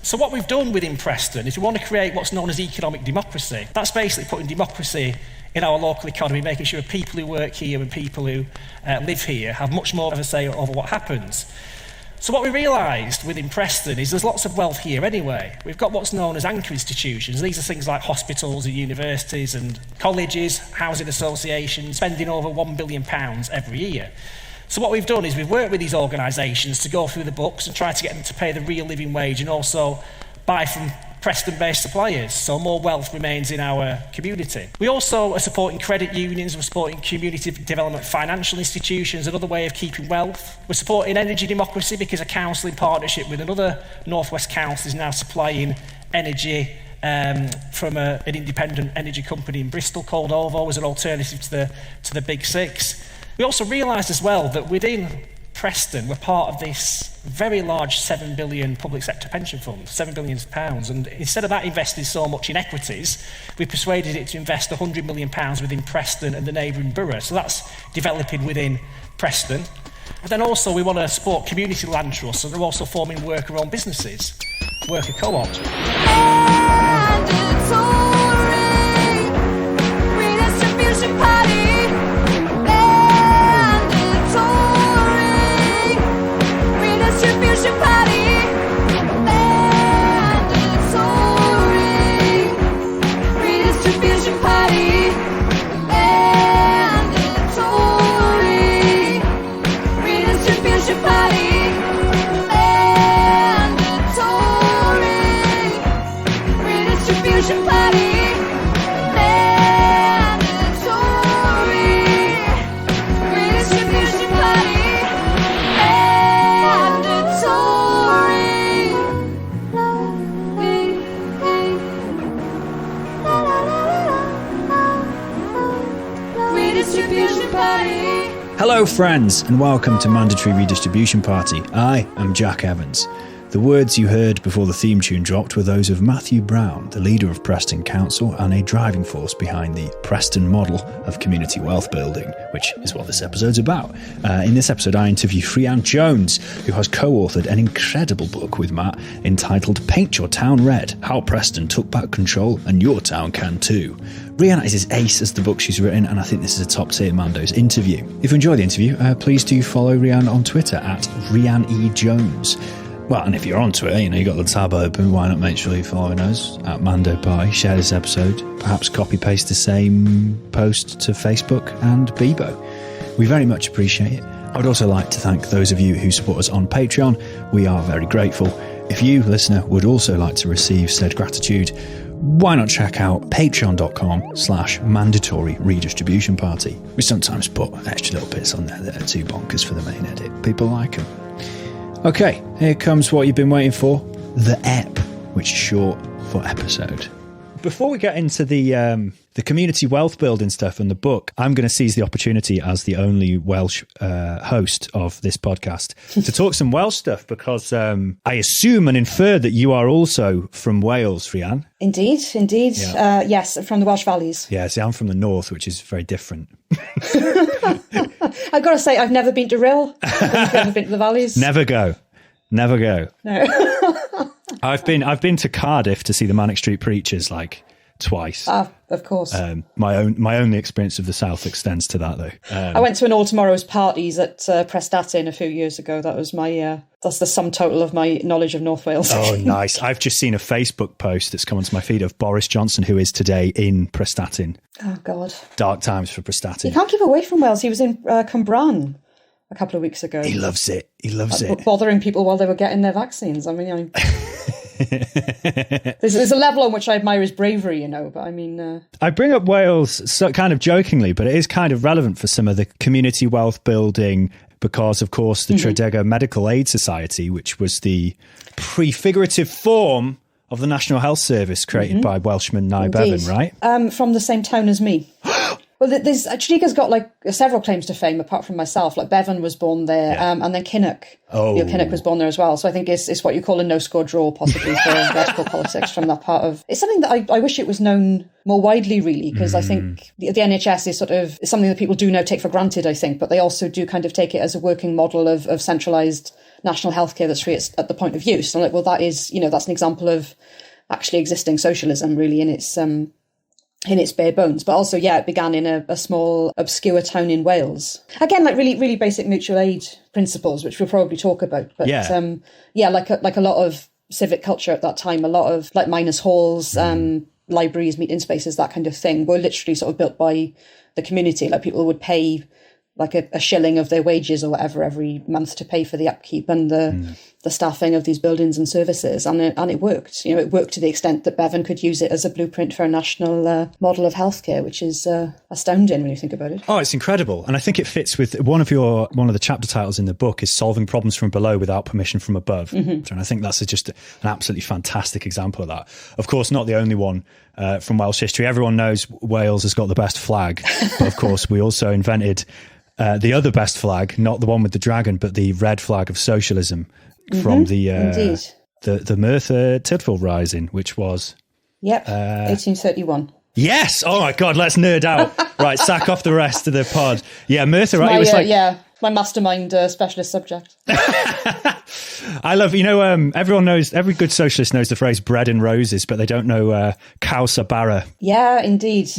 So what we've done within Preston is we want to create what's known as economic democracy. That's basically putting democracy in our local economy, making sure people who work here and people who live here have much more of a say over what happens. So what we realised within Preston is there's lots of wealth here anyway. We've got what's known as anchor institutions. These are things like hospitals and universities and colleges, housing associations, spending over £1 billion every year. So what we've done is we've worked with these organisations to go through the books and try to get them to pay the real living wage and also buy from Preston-based suppliers, so more wealth remains in our community. We also are supporting credit unions, we're supporting community development financial institutions, another way of keeping wealth. We're supporting energy democracy because a council in partnership with another North West council is now supplying energy from an independent energy company in Bristol called OVO as an alternative to the Big Six. We also realised as well that within Preston, we're part of this very large £7 billion public sector pension fund, £7 billion, and instead of that investing so much in equities, we persuaded it to invest £100 million within Preston and the neighbouring borough. So that's developing within Preston. But then also we want to support community land trusts, and they're also forming worker-owned businesses, worker co-ops. Redistribution Party. Redistribution Party. Mandatory. Redistribution Party. Mandatory. Redistribution Party. Mandatory. Redistribution Party. Hello friends, and welcome to Mandatory Redistribution Party. I am Jack Evans. The words you heard before the theme tune dropped were those of Matthew Brown, the leader of Preston Council and a driving force behind the Preston Model of community wealth building, which is what this episode's about. In this episode, I interview Rhian Jones, who has co-authored an incredible book with Matt entitled Paint Your Town Red, How Preston Took Back Control and Your Town Can Too. Rhian is as ace as the book she's written, and I think this is a top-tier Mando's interview. If you enjoy the interview, please do follow Rhian on Twitter at Rhian E. Jones. Well, and if you're on Twitter, you got the tab open, why not make sure you're following us at Mando Pie, share this episode, perhaps copy-paste the same post to Facebook and Bebo. We very much appreciate it. I would also like to thank those of you who support us on Patreon. We are very grateful. If you, listener, would also like to receive said gratitude, why not check out patreon.com/mandatory redistribution party. We sometimes put extra little bits on there that are too bonkers for the main edit. People like them. Okay, here comes what you've been waiting for, the EP, which is short for episode. Before we get into the community wealth building stuff and the book, I'm going to seize the opportunity as the only Welsh host of this podcast to talk some Welsh stuff, because I assume and infer that you are also from Wales, Rhian. Indeed. Yeah. Yes, from the Welsh Valleys. Yeah, see, I'm from the north, which is very different. I've got to say, I've never been to Rhyl. I've never been to the Valleys. Never go. No. I've been to Cardiff to see the Manic Street Preachers like twice. Of course. My only experience of the South extends to that, though. I went to an All Tomorrow's parties at Prestatyn a few years ago. That was my that's the sum total of my knowledge of North Wales. Oh, nice. I've just seen a Facebook post that's come onto my feed of Boris Johnson, who is today in Prestatyn. Oh, God. Dark times for Prestatyn. You can't keep away from Wales. He was in Cwmbran a couple of weeks ago. He loves it. Bothering people while they were getting their vaccines. I mean, there's a level on which I admire his bravery, but I mean... I bring up Wales so kind of jokingly, but it is kind of relevant for some of the community wealth building because, of course, the Tredegar Medical Aid Society, which was the prefigurative form of the National Health Service created by Welshman Nye Bevan, right? From the same town as me. Well, Tredegar's got several claims to fame apart from myself. Like Bevan was born there, and then Kinnock. Oh, Kinnock was born there as well. So I think it's what you call a no-score draw, possibly for vertical politics from that part of. It's something that I wish it was known more widely, really, because I think the NHS is something that people do now take for granted. I think, but they also do kind of take it as a working model of centralised national healthcare that's free at the point of use. And I'm like, well, that is, that's an example of actually existing socialism, really, in its bare bones. But also, it began in a small, obscure town in Wales. Again, like really, really basic mutual aid principles, which we'll probably talk about. But like a lot of civic culture at that time, a lot of like miners' halls, libraries, meeting spaces, that kind of thing, were literally sort of built by the community. Like people would pay like a shilling of their wages or whatever every month to pay for the upkeep and the staffing of these buildings and services, and it worked. It worked to the extent that Bevan could use it as a blueprint for a national model of healthcare, which is astounding when you think about it. Oh, it's incredible, and I think it fits with one of the chapter titles in the book is solving problems from below without permission from above, and I think that's just an absolutely fantastic example of that. Of course, not the only one. From Welsh history, everyone knows Wales has got the best flag, but of course, we also invented the other best flag, not the one with the dragon, but the red flag of socialism from the Merthyr Tydfil Rising, which was 1831. Yes. Oh my God, let's nerd out. Right, sack off the rest of the pod. Yeah, Merthyr. Right, it was my mastermind specialist subject. I love, everyone knows, every good socialist knows the phrase bread and roses, but they don't know Causa Bara. Yeah, indeed.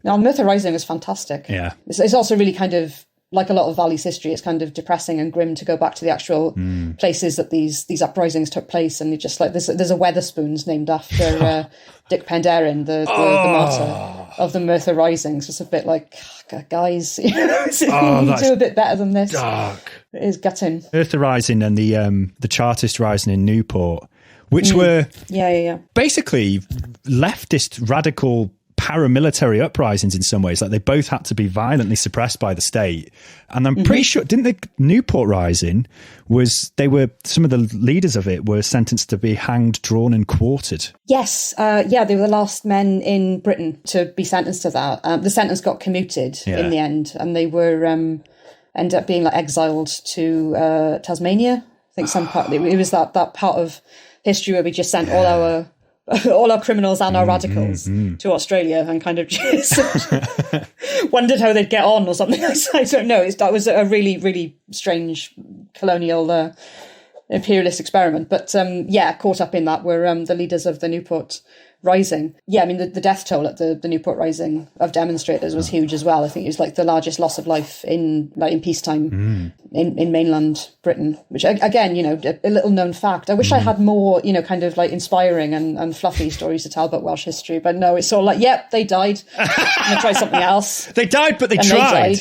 Now, Merthyr Rising is fantastic. Yeah. It's also really kind of, like a lot of Valley's history, it's kind of depressing and grim to go back to the actual places that these uprisings took place. And you just like, there's a Wetherspoons named after Dick Penderyn, the martyr of the Merthyr Risings. It's a bit like, guys, you do a bit better than this. Dark. It is gutting. Merthyr Rising and the Chartist Rising in Newport, which were basically leftist radical paramilitary uprisings in some ways. Like they both had to be violently suppressed by the state. And I'm pretty sure, didn't the Newport Rising some of the leaders of it were sentenced to be hanged, drawn and quartered? Yes. They were the last men in Britain to be sentenced to that. The sentence got commuted in the end, and they were ended up being like exiled to Tasmania. I think some part, it was that part of history where we just sent all our criminals and our radicals to Australia and kind of just wondered how they'd get on or something. I don't know. That was a really, really strange colonial imperialist experiment. But caught up in that were the leaders of the Newport Rising. Yeah, I mean, the death toll at the Newport Rising of demonstrators was huge as well. I think it was like the largest loss of life in peacetime in mainland Britain, which again, a little known fact. I wish I had more, kind of like inspiring and fluffy stories to tell about Welsh history, but no, it's all like, they died. I'm going to try something else. They died, but they tried.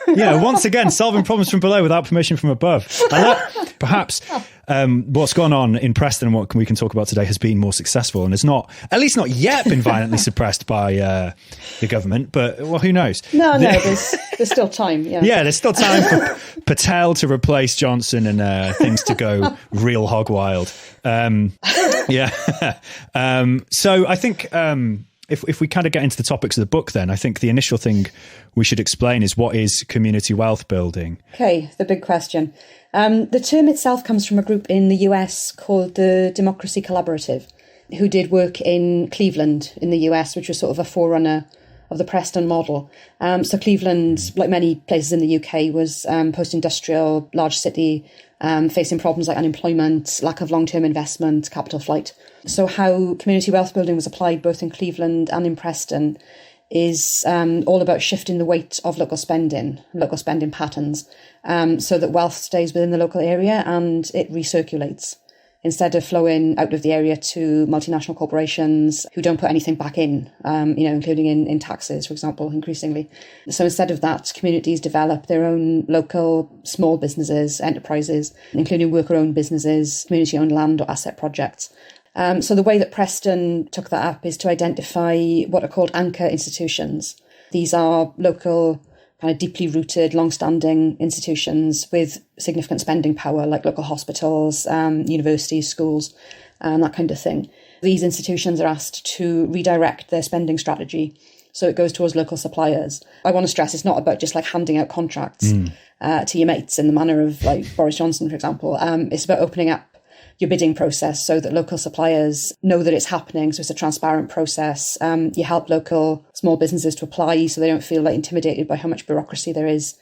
Once again, solving problems from below without permission from above. And that, perhaps what's gone on in Preston and what we can talk about today has been more successful and has not, at least not yet, been violently suppressed by the government. But, well, who knows? No, there's still time. Yeah, there's still time for Patel to replace Johnson and things to go real hog wild. So I think... If we kind of get into the topics of the book, then I think the initial thing we should explain is what is community wealth building? Okay, the big question. The term itself comes from a group in the US called the Democracy Collaborative, who did work in Cleveland in the US, which was sort of a forerunner of the Preston Model. So Cleveland, like many places in the UK, was post-industrial, large city, facing problems like unemployment, lack of long-term investment, capital flight. So how community wealth building was applied both in Cleveland and in Preston is all about shifting the weight of local spending patterns, so that wealth stays within the local area and it recirculates, instead of flowing out of the area to multinational corporations who don't put anything back in, including in taxes, for example, increasingly. So instead of that, communities develop their own local small businesses, enterprises, including worker-owned businesses, community-owned land or asset projects. So the way that Preston took that up is to identify what are called anchor institutions. These are local, kind of deeply rooted, long-standing institutions with significant spending power, like local hospitals, universities, schools, that kind of thing. These institutions are asked to redirect their spending strategy, so it goes towards local suppliers. I want to stress it's not about just like handing out contracts to your mates in the manner of like Boris Johnson, for example. It's about opening up your bidding process so that local suppliers know that it's happening. So it's a transparent process. You help local small businesses to apply so they don't feel like intimidated by how much bureaucracy there is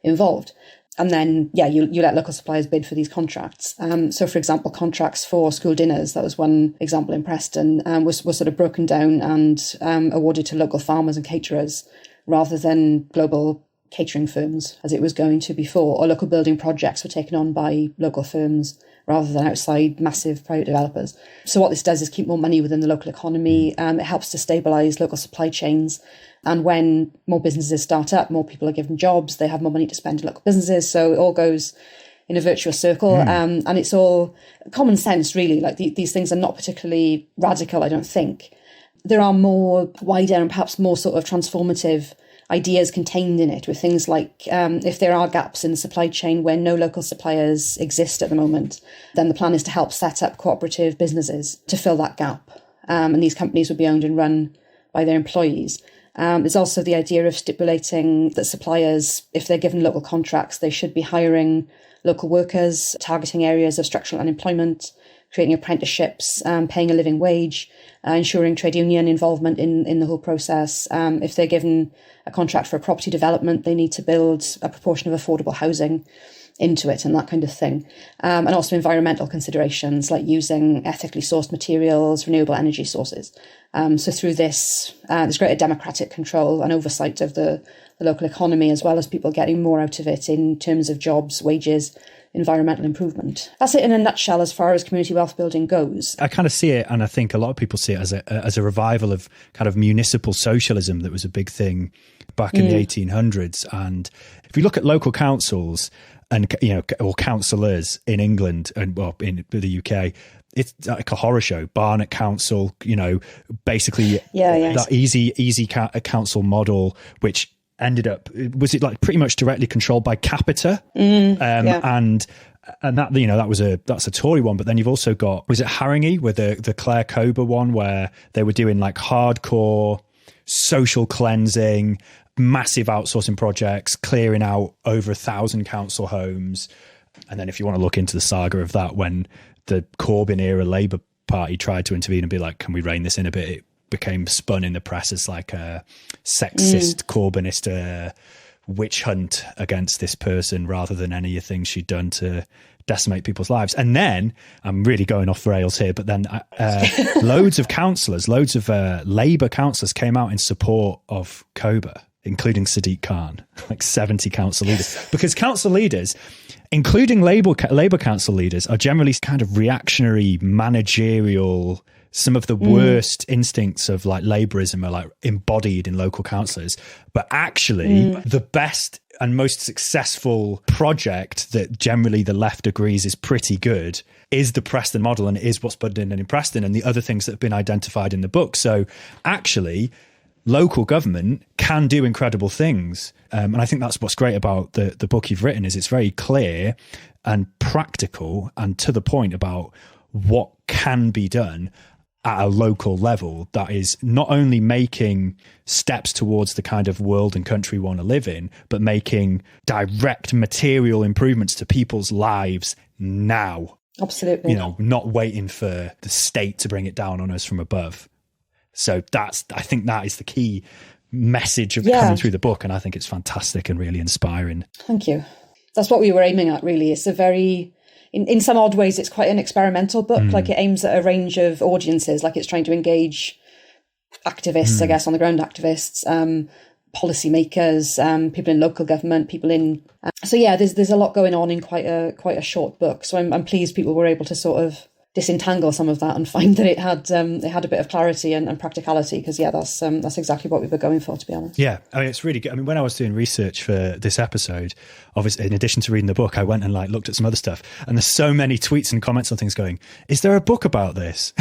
involved. And then, you let local suppliers bid for these contracts. So, for example, contracts for school dinners, that was one example in Preston, was sort of broken down and awarded to local farmers and caterers rather than global catering firms, as it was going to before. Or local building projects were taken on by local firms rather than outside massive private developers. So what this does is keep more money within the local economy. It helps to stabilise local supply chains. And when more businesses start up, more people are given jobs, they have more money to spend in local businesses. So it all goes in a virtuous circle. And it's all common sense, really. Like these things are not particularly radical, I don't think. There are more wider and perhaps more sort of transformative ideas contained in it, with things like if there are gaps in the supply chain where no local suppliers exist at the moment, then the plan is to help set up cooperative businesses to fill that gap. And these companies would be owned and run by their employees. There's also the idea of stipulating that suppliers, if they're given local contracts, they should be hiring local workers, targeting areas of structural unemployment, creating apprenticeships, paying a living wage, ensuring trade union involvement in the whole process. If they're given a contract for a property development, they need to build a proportion of affordable housing into it and that kind of thing. And also environmental considerations like using ethically sourced materials, renewable energy sources. So through this, there's greater democratic control and oversight of the local economy, as well as people getting more out of it in terms of jobs, wages, environmental improvement. That's it in a nutshell as far as community wealth building goes. I kind of see it, and I think a lot of people see it as a revival of kind of municipal socialism that was a big thing back in the 1800s. And if you look at local councils and, or councillors in England and in the UK, it's like a horror show. Barnet Council, basically that easy council model, which ended up, was it like pretty much directly controlled by Capita? And that that's a Tory one. But then you've also got, was it Haringey with the Claire Kober one, where they were doing like hardcore social cleansing, massive outsourcing projects, clearing out over 1,000 council homes. And then if you want to look into the saga of that, when the Corbyn era Labour Party tried to intervene and be like, can we rein this in a bit? It became spun in the press as like a sexist Corbynist witch hunt against this person rather than any of the things she'd done to decimate people's lives. And then, I'm really going off the rails here, but then loads of councillors, loads of Labour councillors came out in support of Kober, including Sadiq Khan, like 70 council leaders. Because council leaders, including Labour council leaders, are generally kind of reactionary, managerial. Some of the worst instincts of like Labourism are like embodied in local councillors. But actually, the best and most successful project that generally the left agrees is pretty good is the Preston model, and it is what's put in Preston and the other things that have been identified in the book. So actually, local government can do incredible things. And I think that's what's great about the book you've written, is it's very clear and practical and to the point about what can be done at a local level that is not only making steps towards the kind of world and country we want to live in, but making direct material improvements to people's lives now. Absolutely. Not waiting for the state to bring it down on us from above. So I think that is the key message of coming through the book. And I think it's fantastic and really inspiring. Thank you. That's what we were aiming at, really. It's a very, in some odd ways, it's quite an experimental book. Like it aims at a range of audiences, like it's trying to engage activists, I guess, on the ground activists, policymakers, people in local government, people in... there's a lot going on in quite a short book. So I'm pleased people were able to sort of disentangle some of that and find that it had a bit of clarity and practicality, because that's exactly what we were going for, to be honest. Yeah, I mean, it's really good. I mean, when I was doing research for this episode, obviously in addition to reading the book, I went and like looked at some other stuff, and there's so many tweets and comments on things going, is there a book about this?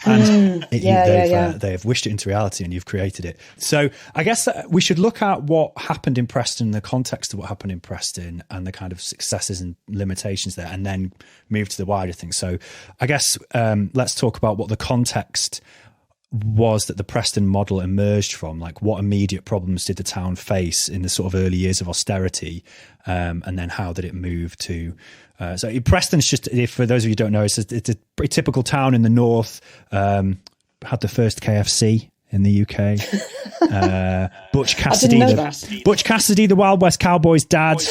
And they have wished it into reality, and you've created it. So I guess we should look at what happened in Preston, the context of what happened in Preston and the kind of successes and limitations there, and then move to the wider thing. So I guess let's talk about what the context was that the Preston model emerged from. Like, what immediate problems did the town face in the sort of early years of austerity, and then how did it move to... So Preston's just, for those of you who don't know, it's a pretty typical town in the north. Had the first KFC in the UK. Butch Cassidy, I didn't know that. Butch Cassidy, the Wild West Cowboys' dad,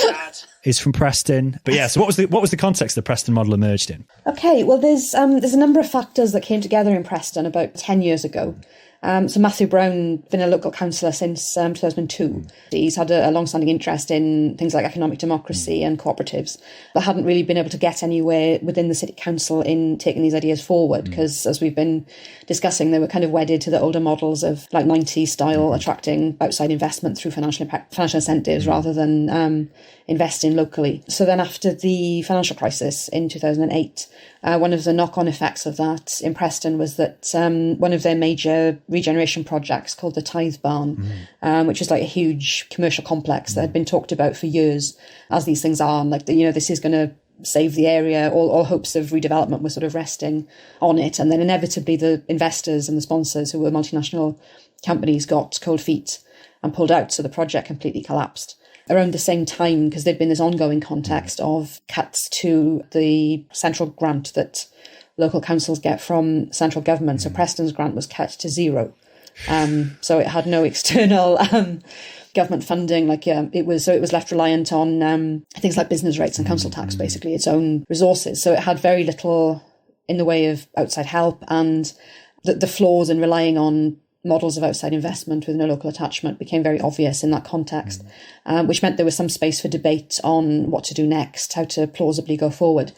is from Preston. But yeah, so what was the context the Preston model emerged in? Okay, well, there's a number of factors that came together in Preston about 10 years ago. So Matthew Brown, been a local councillor since 2002. He's had a long-standing interest in things like economic democracy and cooperatives, but hadn't really been able to get anywhere within the city council in taking these ideas forward, because as we've been discussing, they were kind of wedded to the older models of like 90s style, attracting outside investment through financial incentives rather than investing locally. So then after the financial crisis in 2008, one of the knock-on effects of that in Preston was that one of their major regeneration projects called the Tithe Barn, which is like a huge commercial complex that had been talked about for years, as these things are, and like, this is going to save the area. All hopes of redevelopment were sort of resting on it. And then inevitably the investors and the sponsors, who were multinational companies, got cold feet and pulled out. So the project completely collapsed. Around the same time, because there'd been this ongoing context of cuts to the central grant that local councils get from central government. So Preston's grant was cut to zero. So it had no external government funding. It was left reliant on things like business rates and council tax, basically its own resources. So it had very little in the way of outside help, and the flaws in relying on models of outside investment with no local attachment became very obvious in that context, which meant there was some space for debate on what to do next, how to plausibly go forward,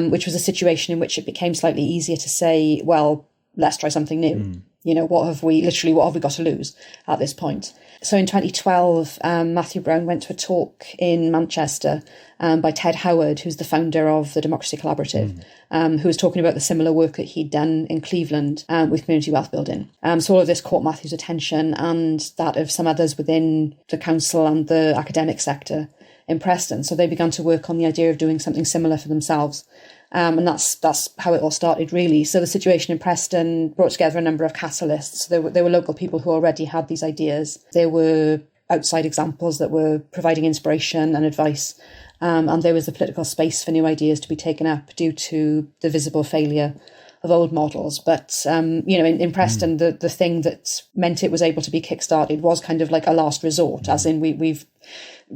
which was a situation in which it became slightly easier to say, well, let's try something new. What have we got to lose at this point? So in 2012, Matthew Brown went to a talk in Manchester by Ted Howard, who's the founder of the Democracy Collaborative, who was talking about the similar work that he'd done in Cleveland with community wealth building. So all of this caught Matthew's attention, and that of some others within the council and the academic sector in Preston. So they began to work on the idea of doing something similar for themselves. And that's how it all started, really. So the situation in Preston brought together a number of catalysts. There were local people who already had these ideas. There were outside examples that were providing inspiration and advice. And there was the political space for new ideas to be taken up due to the visible failure of old models. But, in Preston, the thing that meant it was able to be kickstarted was kind of like a last resort, as in we've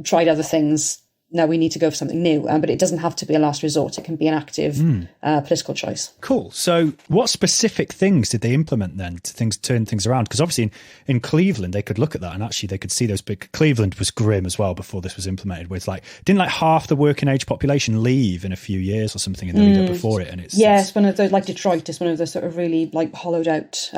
tried other things. Now we need to go for something new, but it doesn't have to be a last resort. It can be an active political choice. Cool. So what specific things did they implement then to turn things around? Because obviously in Cleveland, they could look at that and actually they could see those big... Cleveland was grim as well before this was implemented, where it's didn't half the working age population leave in a few years or something in the lead up before it? And it's one of those, like Detroit is one of those sort of really hollowed out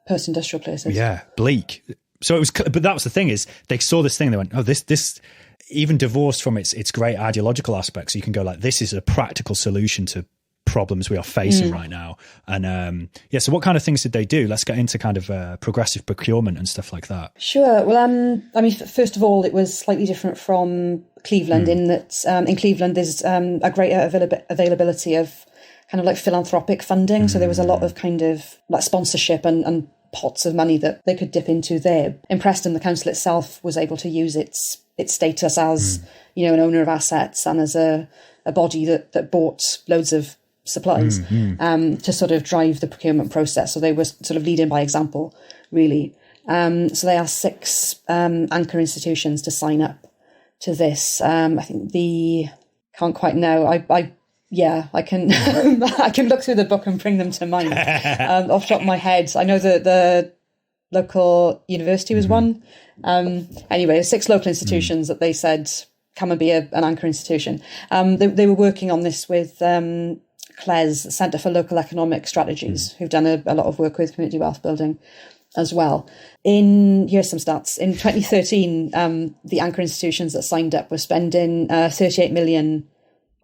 post-industrial places. Yeah, bleak. So it was, but that was the thing, is they saw this thing, they went, oh, this even divorced from its great ideological aspects, you can go this is a practical solution to problems we are facing right now. And so what kind of things did they do? Let's get into kind of progressive procurement and stuff like that. Sure. Well, first of all, it was slightly different from Cleveland in that in Cleveland there's a greater availability of kind of philanthropic funding. So there was a lot of kind of sponsorship and pots of money that they could dip into there. In Preston, the council itself was able to use its status as an owner of assets and as a body that bought loads of supplies to sort of drive the procurement process. So they were sort of leading by example, really. So they asked 6 anchor institutions to sign up to this. I think can't quite know. I can I can look through the book and bring them to mind off the top of my head. I know that the local university was one. Anyway, 6 local institutions that they said come and be an anchor institution. They were working on this with CLES, Centre for Local Economic Strategies, who've done a lot of work with community wealth building as well. Here's some stats. In 2013, the anchor institutions that signed up were spending 38 million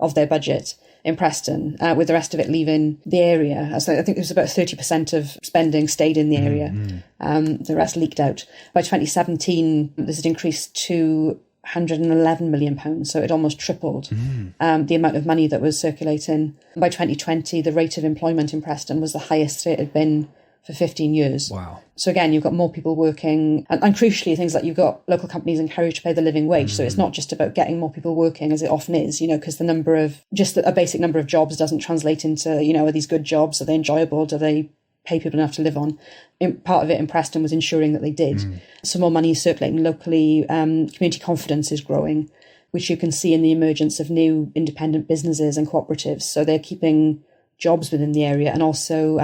of their budget in Preston, with the rest of it leaving the area. So I think it was about 30% of spending stayed in the area. The rest leaked out. By 2017, this had increased to £111 million, so it almost tripled the amount of money that was circulating. By 2020, the rate of employment in Preston was the highest it had been for 15 years. Wow. So again, you've got more people working, and crucially, things like you've got local companies encouraged to pay the living wage. So it's not just about getting more people working, as it often is, because the number of, just a basic number of jobs doesn't translate into, are these good jobs? Are they enjoyable? Do they pay people enough to live on. Part of it in Preston was ensuring that they did. So more money is circulating locally. Community confidence is growing, which you can see in the emergence of new independent businesses and cooperatives. So they're keeping jobs within the area and also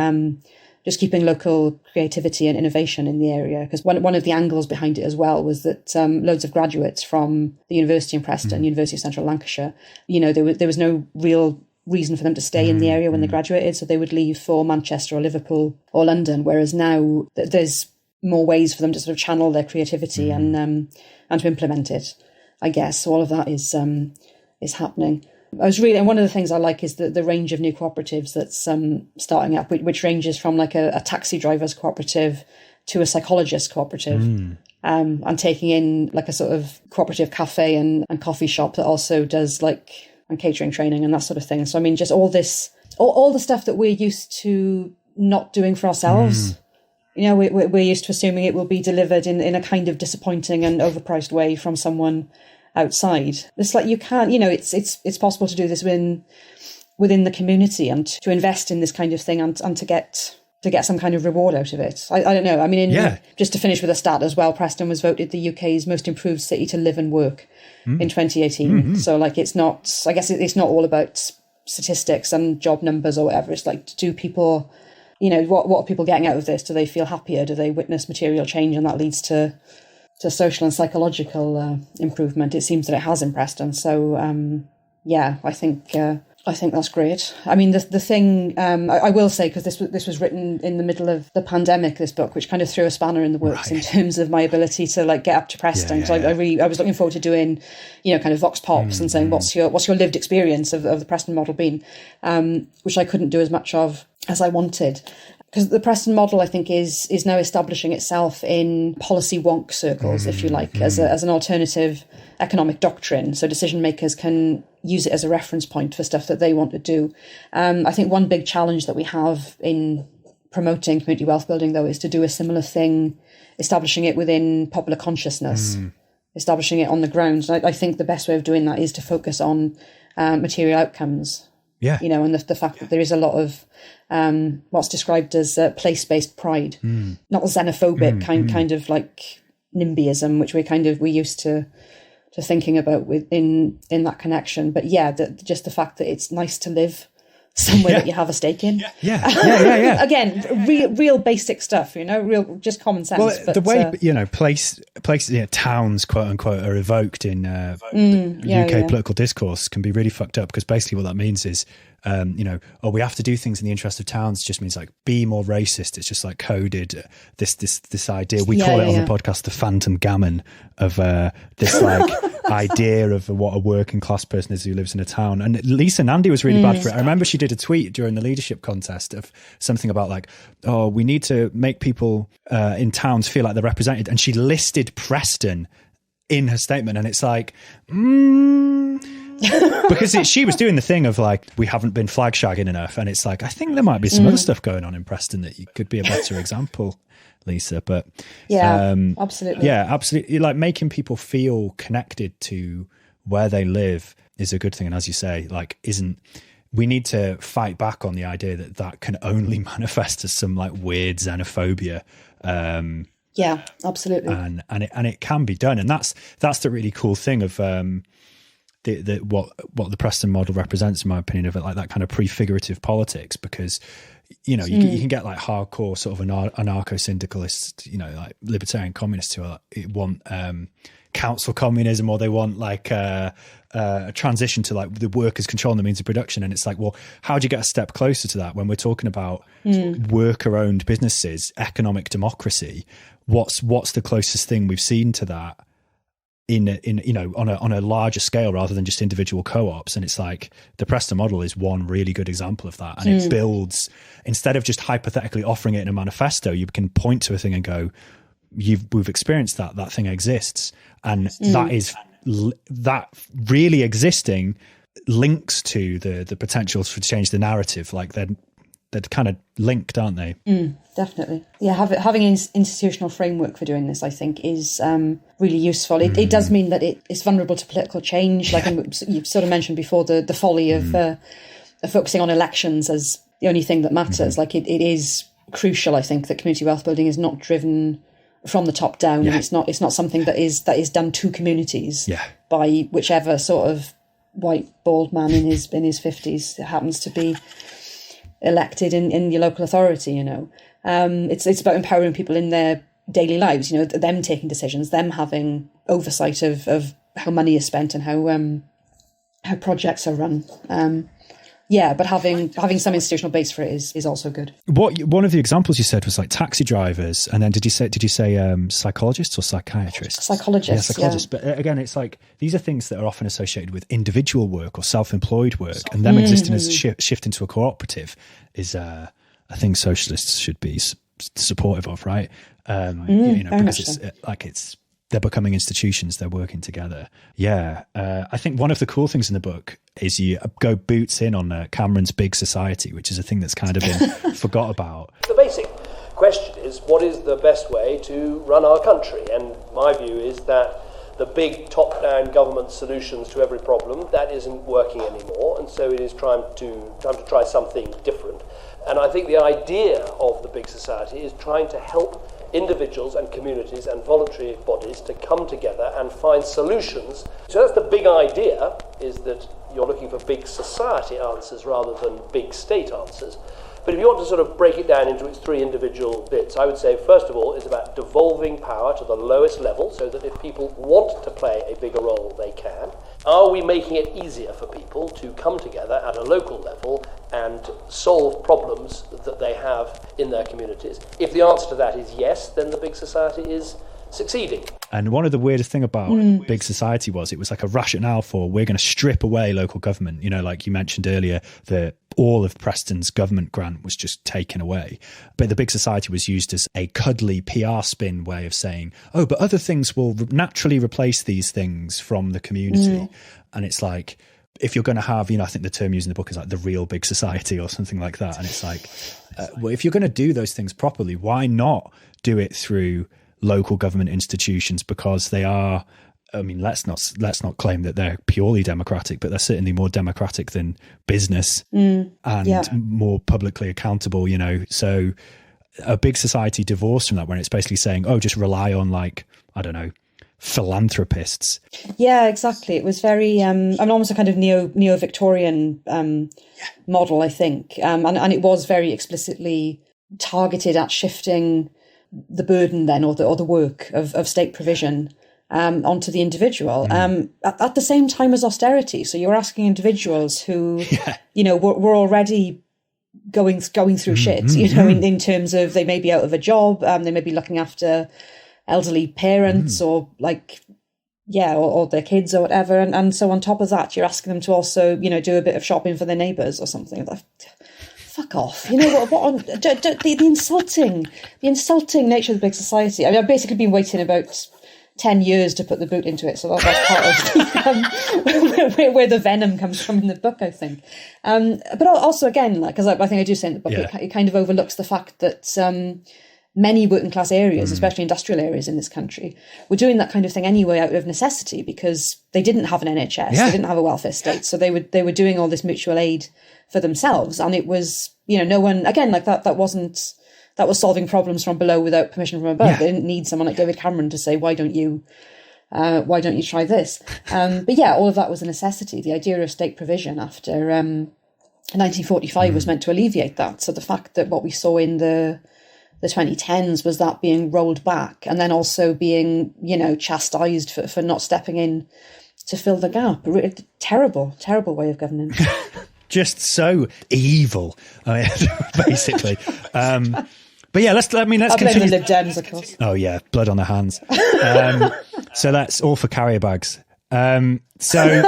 just keeping local creativity and innovation in the area. Because one of the angles behind it as well was that loads of graduates from the university in Preston, University of Central Lancashire, there was no real reason for them to stay in the area when they graduated, so they would leave for Manchester or Liverpool or London, whereas now there's more ways for them to sort of channel their creativity and to implement it, I guess. So all of that is happening. And one of the things I like is the range of new cooperatives that's starting up, which ranges from like a taxi drivers cooperative to a psychologist cooperative, and taking in like a sort of cooperative cafe and coffee shop that also does and catering training and that sort of thing. So I mean, just all this, all the stuff that we're used to not doing for ourselves. We're used to assuming it will be delivered in a kind of disappointing and overpriced way from someone outside. It's like you can't, it's possible to do this within the community and to invest in this kind of thing and to get some kind of reward out of it. I don't know. I mean, just to finish with a stat as well, Preston was voted the UK's most improved city to live and work in 2018. So it's not, I guess it's not all about statistics and job numbers or whatever. It's like, do people, what are people getting out of this? Do they feel happier? Do they witness material change? And that leads to social and psychological improvement. It seems that it has in Preston. So, I think that's great. I mean, the thing I will say, because this was written in the middle of the pandemic, this book, which kind of threw a spanner in the works in terms of my ability to get up to Preston. So I was looking forward to doing, kind of vox pops and saying what's your lived experience of the Preston model been, which I couldn't do as much of as I wanted. Because the Preston model, I think, is now establishing itself in policy wonk circles, if you like, as an alternative economic doctrine. So decision makers can use it as a reference point for stuff that they want to do. I think one big challenge that we have in promoting community wealth building, though, is to do a similar thing, establishing it within popular consciousness, establishing it on the ground. And I think the best way of doing that is to focus on material outcomes. Yeah. And the fact that there is a lot of what's described as place-based pride, not xenophobic kind of like NIMBYism, which we're used to thinking about in that connection. But just the fact that it's nice to live somewhere that you have a stake in. Yeah. Again, real basic stuff, real just common sense. Well, but the way places, towns, quote unquote, are evoked in UK political discourse can be really fucked up, because basically what that means is, we have to do things in the interest of towns just means be more racist. It's just coded this idea. We call it on the podcast the phantom gammon of this idea of what a working class person is who lives in a town. And Lisa Nandy was really bad for it. I remember she did a tweet during the leadership contest of something about we need to make people in towns feel like they're represented. And she listed Preston in her statement. And it's because she was doing the thing of we haven't been flag shagging enough. And it's I think there might be some other stuff going on in Preston that you could be a better example, Lisa. But absolutely. Yeah, absolutely. Making people feel connected to where they live is a good thing. And as you say, we need to fight back on the idea that can only manifest as some weird xenophobia. Yeah, absolutely. And it can be done. And that's the really cool thing of what the Preston model represents, in my opinion, of it, that kind of prefigurative politics, because you can get hardcore sort of anarcho-syndicalists, libertarian communists who want council communism, or they want a transition to the workers controlling the means of production. And it's well, how do you get a step closer to that when we're talking about worker-owned businesses, economic democracy? What's the closest thing we've seen to that on a larger scale rather than just individual co-ops? And it's the Preston model is one really good example of that. And it builds, instead of just hypothetically offering it in a manifesto, you can point to a thing and go, we've experienced that thing exists. And that really existing links to the potential to change the narrative. They're kind of linked, aren't they? Definitely. Yeah, having an institutional framework for doing this, I think, is really useful. It does mean that it's vulnerable to political change. You've sort of mentioned before, the folly of focusing on elections as the only thing that matters. It is crucial, I think, that community wealth building is not driven from the top down. Yeah. And it's not something that is done to communities by whichever sort of white bald man in his 50s happens to be elected in your local authority, you know. It's about empowering people in their daily lives, you know, them taking decisions, them having oversight of how money is spent and how projects are run. But having some institutional base for it is also good. One of the examples you said was like taxi drivers, and then did you say psychologists or psychiatrists? Psychologists. Yeah, psychologists. Yeah. But again, it's like these are things that are often associated with individual work or self-employed work, and them existing as shift into a cooperative is a thing socialists should be supportive of, right? Because they're becoming institutions, they're working together. Yeah. I think one of the cool things in the book is you go boots in on Cameron's Big Society, which is a thing that's kind of been forgot about. The basic question is, what is the best way to run our country? And my view is that the big top-down government solutions to every problem, that isn't working anymore, and so it is time to try something different. And I think the idea of the Big Society is trying to help individuals and communities and voluntary bodies to come together and find solutions. So that's the big idea, is that you're looking for big society answers rather than big state answers. But if you want to sort of break it down into its three individual bits, I would say, first of all, it's about devolving power to the lowest level so that if people want to play a bigger role, they can. Are we making it easier for people to come together at a local level and solve problems that they have in their communities? If the answer to that is yes, then the Big Society is succeeding. And one of the weirdest thing about Big Society was it was like a rationale for we're going to strip away local government. You know, like you mentioned earlier, that all of Preston's government grant was just taken away. But the Big Society was used as a cuddly PR spin way of saying, oh, but other things will naturally replace these things from the community. And it's like, if you're going to have, I think the term used in the book is like the real Big Society or something like that. And it's like, well, if you're going to do those things properly, why not do it through local government institutions? Because they are, I mean, let's not claim that they're purely democratic, but they're certainly more democratic than business and more publicly accountable, So a Big Society divorced from that, when it's basically saying, oh, just rely on, like, I don't know, philanthropists. Yeah, exactly. It was very almost a kind of neo-Victorian model, I think. And it was very explicitly targeted at shifting the burden then, or the work of state provision onto the individual at the same time as austerity. So you're asking individuals who, were already going through shit, in terms of they may be out of a job, they may be looking after elderly parents or their kids or whatever. And so on top of that, you're asking them to also, do a bit of shopping for their neighbours or something. Like, fuck off. The insulting nature of the Big Society. I mean, I've basically been waiting about 10 years to put the boot into it. So that's part of where the venom comes from in the book, I think. But also, again, because I think I do say in the book, it kind of overlooks the fact that many working class areas, especially industrial areas in this country, were doing that kind of thing anyway out of necessity, because they didn't have an NHS, they didn't have a welfare state. So they were doing all this mutual aid for themselves. And it was, no one, again, like that was solving problems from below without permission from above. They didn't need someone like David Cameron to say, why don't you try this? But all of that was a necessity. The idea of state provision after 1945 was meant to alleviate that. So the fact that what we saw in the 2010s was that being rolled back, and then also being, chastised for not stepping in to fill the gap. Terrible way of governing. Just so evil, basically. But yeah, let's continue. The Lib Dems, of course. Oh yeah, blood on their hands. So that's all for carrier bags. So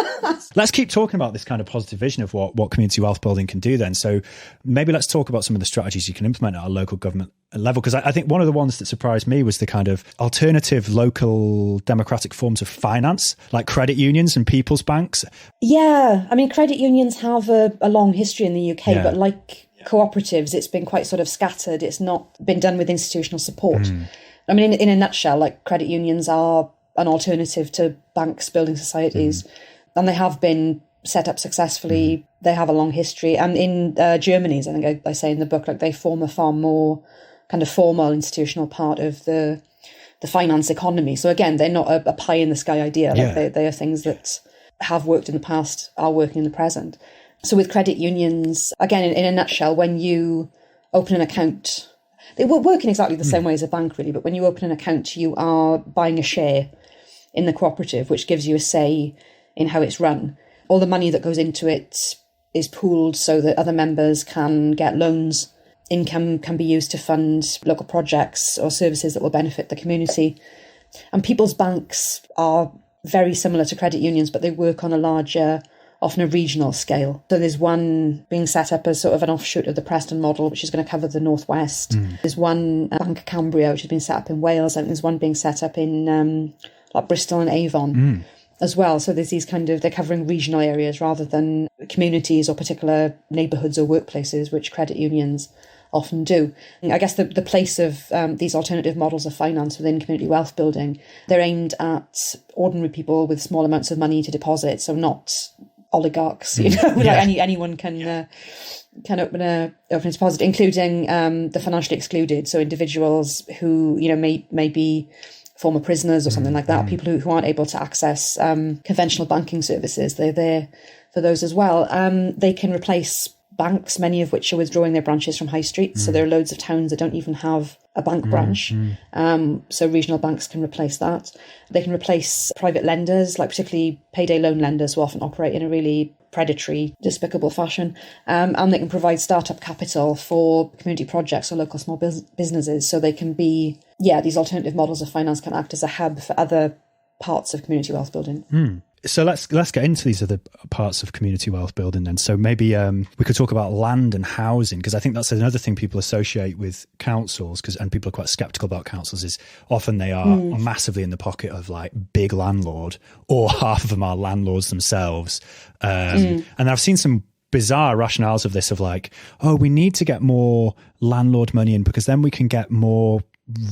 let's keep talking about this kind of positive vision of what community wealth building can do then. So maybe let's talk about some of the strategies you can implement at a local government level, because I think one of the ones that surprised me was the kind of alternative local democratic forms of finance, like credit unions and people's banks. Yeah, I mean, credit unions have a long history in the UK, but like cooperatives, it's been quite sort of scattered. It's not been done with institutional support. I mean, in a nutshell, like credit unions are an alternative to banks, building societies, and they have been set up successfully. They have a long history. And in Germany, as I think I say in the book, like they form a far more kind of formal institutional part of the finance economy. So again, they're not a pie in the sky idea. Like they are things that have worked in the past, are working in the present. So with credit unions, again, in a nutshell, when you open an account, they work in exactly the same way as a bank, really. But when you open an account, you are buying a share in the cooperative, which gives you a say in how it's run. All the money that goes into it is pooled so that other members can get loans. Income can be used to fund local projects or services that will benefit the community. And people's banks are very similar to credit unions, but they work on a larger, often a regional scale. So there's one being set up as sort of an offshoot of the Preston Model, which is going to cover the Northwest. There's one, Bank of Cambria, which has been set up in Wales. I think there's one being set up in like Bristol and Avon as well. So there's these they're covering regional areas rather than communities or particular neighbourhoods or workplaces, which credit unions often do. I guess the place of these alternative models of finance within community wealth building, they're aimed at ordinary people with small amounts of money to deposit, so not oligarchs, anyone can open a deposit, including the financially excluded, so individuals who may be former prisoners or something like that, people who aren't able to access conventional banking services. They're there for those as well. They can replace banks, many of which are withdrawing their branches from high streets. So there are loads of towns that don't even have a bank branch. So regional banks can replace that. They can replace private lenders, like particularly payday loan lenders who often operate in a really predatory, despicable fashion. And they can provide startup capital for community projects or local small businesses. So they can be, these alternative models of finance can act as a hub for other parts of community wealth building. So let's get into these other parts of community wealth building then. So maybe we could talk about land and housing, because I think that's another thing people associate with councils, and people are quite sceptical about councils, is often they are massively in the pocket of like big landlord, or half of them are landlords themselves. And I've seen some bizarre rationales of this, of like, oh, we need to get more landlord money in because then we can get more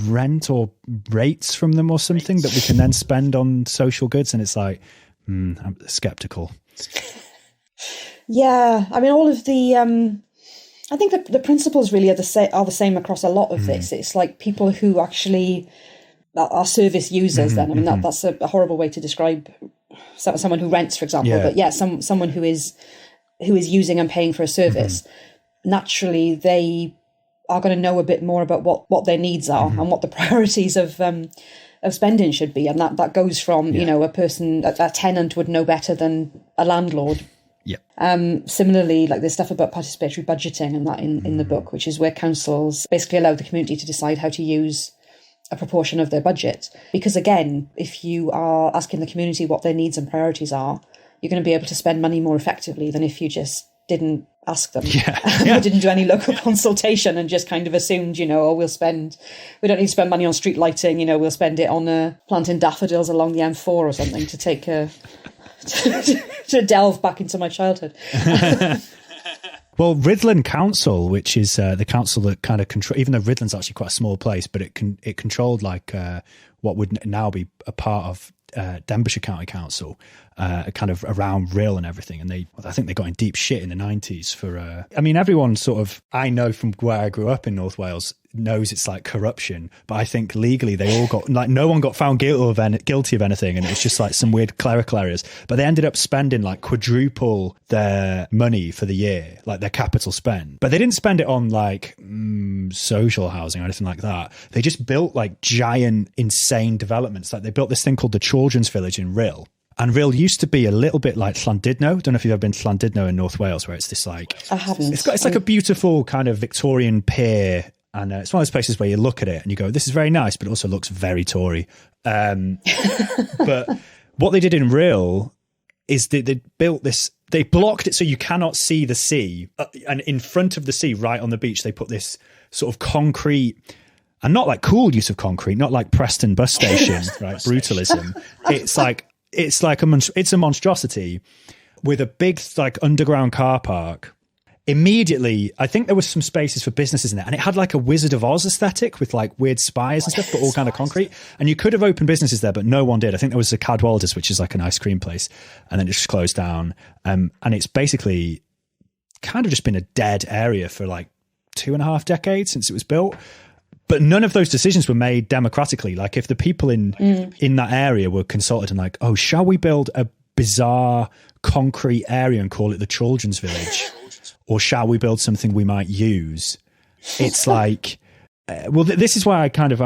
rent or rates from them or something that we can then spend on social goods. And it's like, I'm skeptical. Yeah, I mean, all of the, I think the principles really are the same across a lot of this. It's like people who actually are service users. Then I mean that's a horrible way to describe someone who rents, for example. But someone who is using and paying for a service. Naturally, they are going to know a bit more about what their needs are and what the priorities of spending should be, and that goes from a tenant would know better than a landlord. Similarly, like there's stuff about participatory budgeting and that in the book, which is where councils basically allow the community to decide how to use a proportion of their budget. Because again, if you are asking the community what their needs and priorities are, you're going to be able to spend money more effectively than if you just didn't ask them. We didn't do any local consultation and just kind of assumed, we don't need to spend money on street lighting, we'll spend it on planting daffodils along the M4 or something to take to delve back into my childhood. Well, Rhiddlan Council, which is the council that kind of control, even though Rhiddlan's actually quite a small place, but it controlled like what would now be a part of Denbighshire County Council, kind of around Rhyl and everything. And I think they got in deep shit in the 90s for, everyone sort of, I know from where I grew up in North Wales, knows it's like corruption, but I think legally they all got, like, no one got found guilty of anything, and it was just like some weird clerical errors, but they ended up spending like quadruple their money for the year, like their capital spend. But they didn't spend it on like social housing or anything like that. They just built like giant, insane developments. Like they built this thing called the Children's Village in Rhyl. And Rhyl used to be a little bit like Llandudno. Don't know if you've ever been to Llandudno in North Wales, where it's this like, I haven't. It's like a beautiful kind of Victorian pier. And it's one of those places where you look at it and you go, this is very nice, but it also looks very Tory. But what they did in Rhyl is they built this, they blocked it so you cannot see the sea. And in front of the sea, right on the beach, they put this sort of concrete, and not like cool use of concrete, not like Preston bus station, right? Brutalism. It's a monstrosity with a big like underground car park. immediately, I think there was some spaces for businesses in there, and it had like a Wizard of Oz aesthetic with like weird spires and stuff, but all kind of concrete. And you could have opened businesses there, but no one did. I think there was a Cadwalders, which is like an ice cream place, and then it just closed down. And it's basically kind of just been a dead area for like 2.5 decades since it was built. But none of those decisions were made democratically. Like if the people in that area were consulted and like, oh, shall we build a bizarre concrete area and call it the Children's Village? Or shall we build something we might use? It's like, well, this is why I kind of,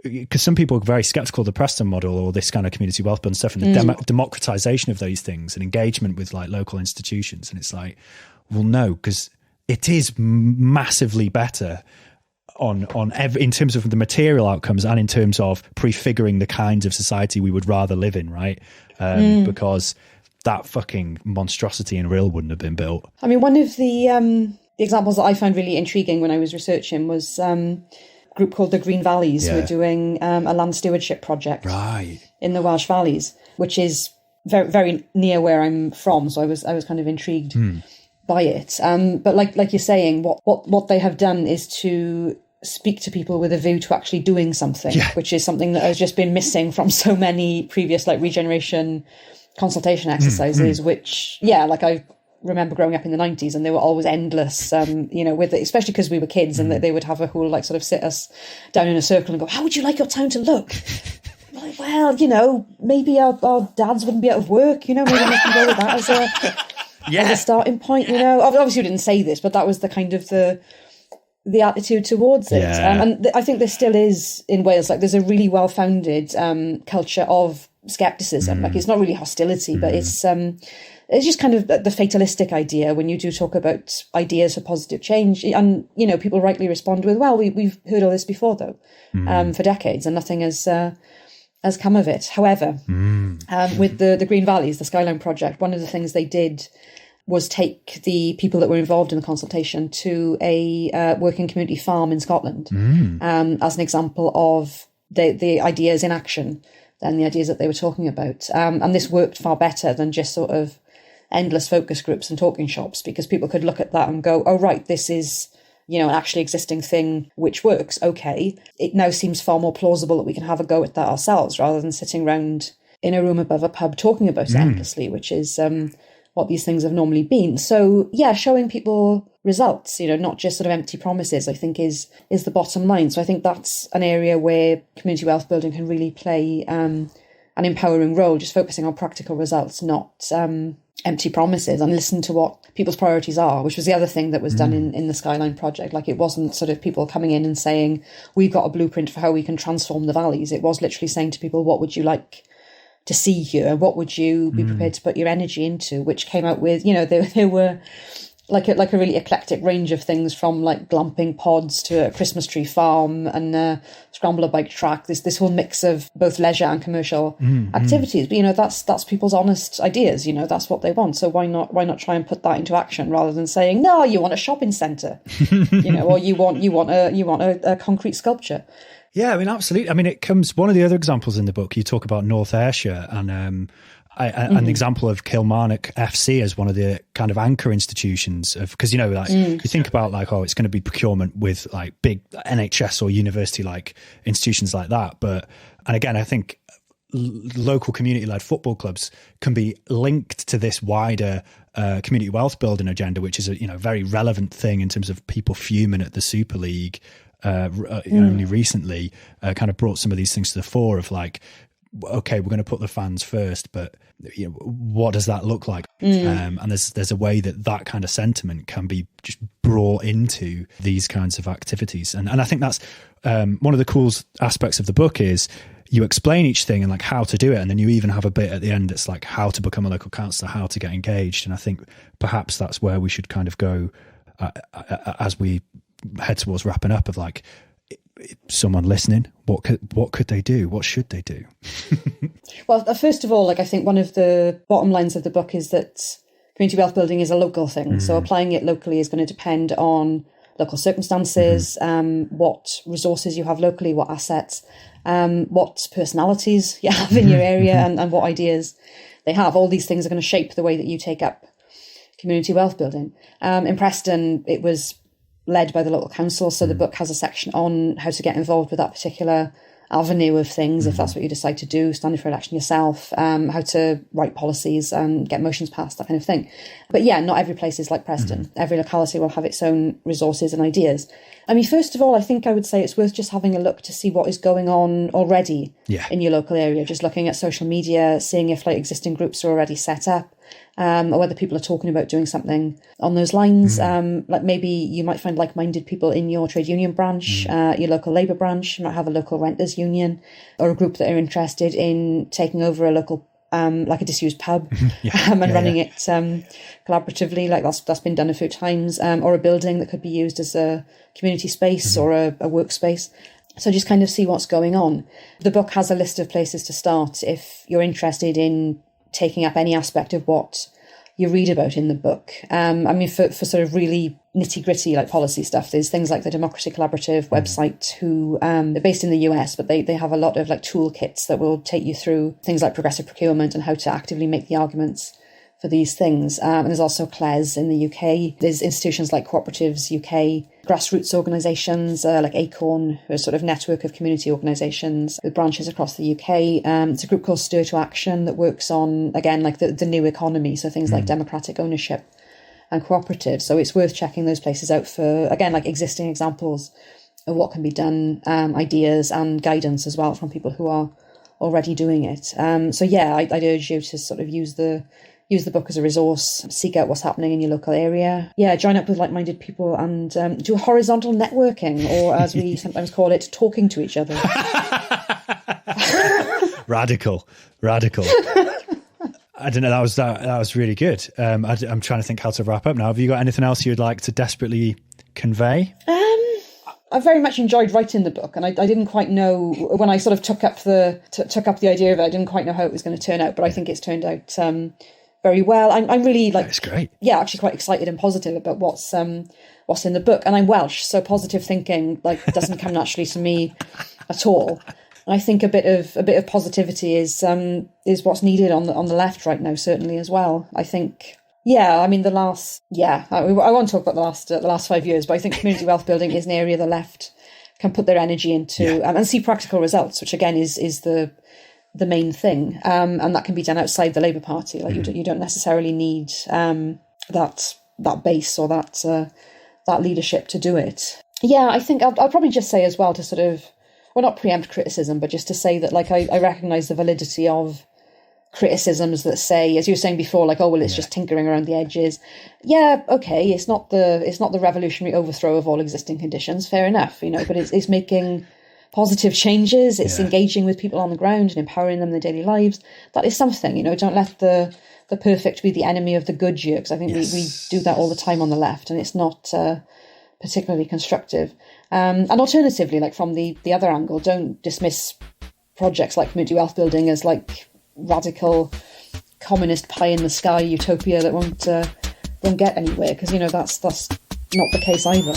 because some people are very skeptical of the Preston model or this kind of community wealth building stuff and the democratization of those things and engagement with like local institutions. And it's like, well, no, because it is massively better in terms of the material outcomes and in terms of prefiguring the kinds of society we would rather live in, right? Because that fucking monstrosity in Real wouldn't have been built. I mean, one of the examples that I found really intriguing when I was researching was a group called the Green Valleys, who are doing a land stewardship project in the Welsh Valleys, which is very, very near where I'm from. So I was kind of intrigued by it. But like you're saying, what they have done is to speak to people with a view to actually doing something, which is something that has just been missing from so many previous like regeneration consultation exercises, which like I remember growing up in the 90s and they were always endless, with it, especially because we were kids and that they would have a whole like sort of sit us down in a circle and go, how would you like your town to look? Like, well, maybe our dads wouldn't be out of work, maybe we can go with that as a starting point, obviously we didn't say this, but that was the kind of the attitude towards it. And I think there still is in Wales, like there's a really well-founded culture of skepticism. Like it's not really hostility, but it's just kind of the fatalistic idea when you do talk about ideas for positive change. And, people rightly respond with, well, we've heard all this before though, for decades and nothing has come of it. However, with the Green Valleys, the Skyline project, one of the things they did was take the people that were involved in the consultation to a working community farm in Scotland as an example of the ideas in action than the ideas that they were talking about. And this worked far better than just sort of endless focus groups and talking shops, because people could look at that and go, oh, right, this is, an actually existing thing which works. Okay. It now seems far more plausible that we can have a go at that ourselves rather than sitting around in a room above a pub talking about it endlessly, which is what these things have normally been. So showing people results, not just sort of empty promises, I think is the bottom line. So I think that's an area where community wealth building can really play an empowering role, just focusing on practical results, not empty promises, and listen to what people's priorities are, which was the other thing that was done in the Skyline project. Like it wasn't sort of people coming in and saying, we've got a blueprint for how we can transform the valleys. It was literally saying to people, what would you like to see here? What would you be prepared to put your energy into? Which came out with, there were like a really eclectic range of things, from like glamping pods to a Christmas tree farm and a scrambler bike track. This whole mix of both leisure and commercial activities. But that's people's honest ideas. That's what they want. So why not try and put that into action rather than saying, no, you want a shopping centre, or you want a concrete sculpture. Yeah, I mean, absolutely. I mean, it comes, one of the other examples in the book, you talk about North Ayrshire and an example of Kilmarnock FC as one of the kind of anchor institutions of, because, you think about like, oh, it's going to be procurement with like big NHS or university like institutions like that. But, and again, I think local community-led football clubs can be linked to this wider community wealth building agenda, which is a very relevant thing in terms of people fuming at the Super League. Only recently kind of brought some of these things to the fore of like, okay, we're going to put the fans first, but what does that look like? And there's a way that kind of sentiment can be just brought into these kinds of activities. And I think that's one of the cool aspects of the book is you explain each thing and like how to do it. And then you even have a bit at the end that's like how to become a local councillor, how to get engaged. And I think perhaps that's where we should kind of go as we head towards wrapping up, of like, someone listening, what could they do? What should they do? Well, first of all, like I think one of the bottom lines of the book is that community wealth building is a local thing. So applying it locally is going to depend on local circumstances, what resources you have locally, what assets, what personalities you have in your area, and what ideas they have. All these things are going to shape the way that you take up community wealth building. In Preston, it was led by the local council. So the book has a section on how to get involved with that particular avenue of things, if that's what you decide to do, standing for election yourself, how to write policies and get motions passed, that kind of thing. But yeah, not every place is like Preston. Every locality will have its own resources and ideas. I mean, first of all, I think I would say it's worth just having a look to see what is going on already in your local area, just looking at social media, seeing if like existing groups are already set up, or whether people are talking about doing something on those lines. Like maybe you might find like-minded people in your trade union branch, your local labour branch. You might have a local renters union or a group that are interested in taking over a local like a disused pub and running it collaboratively, like that's been done a few times, or a building that could be used as a community space or a workspace. So just kind of see what's going on. The book has a list of places to start if you're interested in taking up any aspect of what you read about in the book. I mean, for sort of really nitty-gritty like policy stuff, there's things like the Democracy Collaborative website, who they're based in the US, but they have a lot of like toolkits that will take you through things like progressive procurement and how to actively make the arguments for these things. And there's also CLES in the UK. There's institutions like Cooperatives UK, grassroots organisations like Acorn, who are a sort of network of community organisations with branches across the UK. It's a group called Stir to Action that works on, again, like the new economy, so things like democratic ownership and cooperatives. So it's worth checking those places out for, again, like existing examples of what can be done, ideas and guidance as well from people who are already doing it. So yeah, I'd urge you to sort of use the book as a resource, seek out what's happening in your local area. Yeah, join up with like-minded people and do horizontal networking, or as we sometimes call it, talking to each other. Radical. I don't know, that was really good. I'm trying to think how to wrap up now. Have you got anything else you'd like to desperately convey? I very much enjoyed writing the book, and I didn't quite know when I sort of took up the idea of it. I didn't quite know how it was going to turn out, but I think it's turned out very well. I'm really like, it's great. Yeah, actually quite excited and positive about what's in the book. And I'm Welsh, so positive thinking like doesn't come naturally to me at all. And I think a bit of positivity is what's needed on the left right now, certainly as well. I think. Yeah, I mean I won't talk about the last 5 years, but I think community wealth building is an area the left can put their energy into and see practical results, which again is the main thing, and that can be done outside the Labour Party. Like you don't necessarily need that base or that leadership to do it. Yeah, I think I'll probably just say as well to sort of, well, not preempt criticism, but just to say that like I recognise the validity of criticisms that say, as you were saying before, like, oh well, it's just tinkering around the edges. Yeah, okay, it's not the revolutionary overthrow of all existing conditions. Fair enough, but it's making positive changes. It's engaging with people on the ground and empowering them in their daily lives. That is something, don't let the perfect be the enemy of the good, because I think we do that all the time on the left, and it's not particularly constructive. And alternatively, like from the other angle, don't dismiss projects like community wealth building as like radical communist pie in the sky utopia that won't get anywhere, because that's not the case either.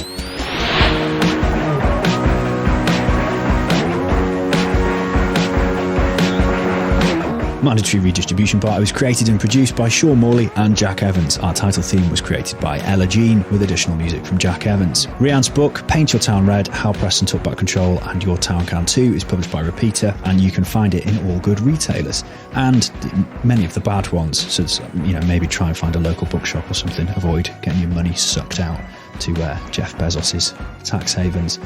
Mandatory Redistribution Party was created and produced by Sean Morley and Jack Evans. Our title theme was created by Ella Jean, with additional music from Jack Evans. Rhian's book, Paint Your Town Red, How Preston Took Back Control and Your Town Can Too, is published by Repeater, and you can find it in all good retailers and many of the bad ones. So maybe try and find a local bookshop or something. Avoid getting your money sucked out to Jeff Bezos's tax havens.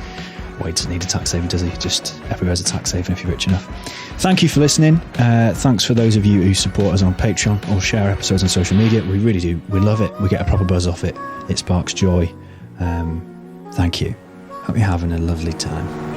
Well, he doesn't need a tax haven, does he? Just everywhere's a tax haven if you're rich enough. Thank you for listening. Thanks for those of you who support us on Patreon or share episodes on social media. We really do. We love it. We get a proper buzz off it. It sparks joy. Thank you. Hope you're having a lovely time.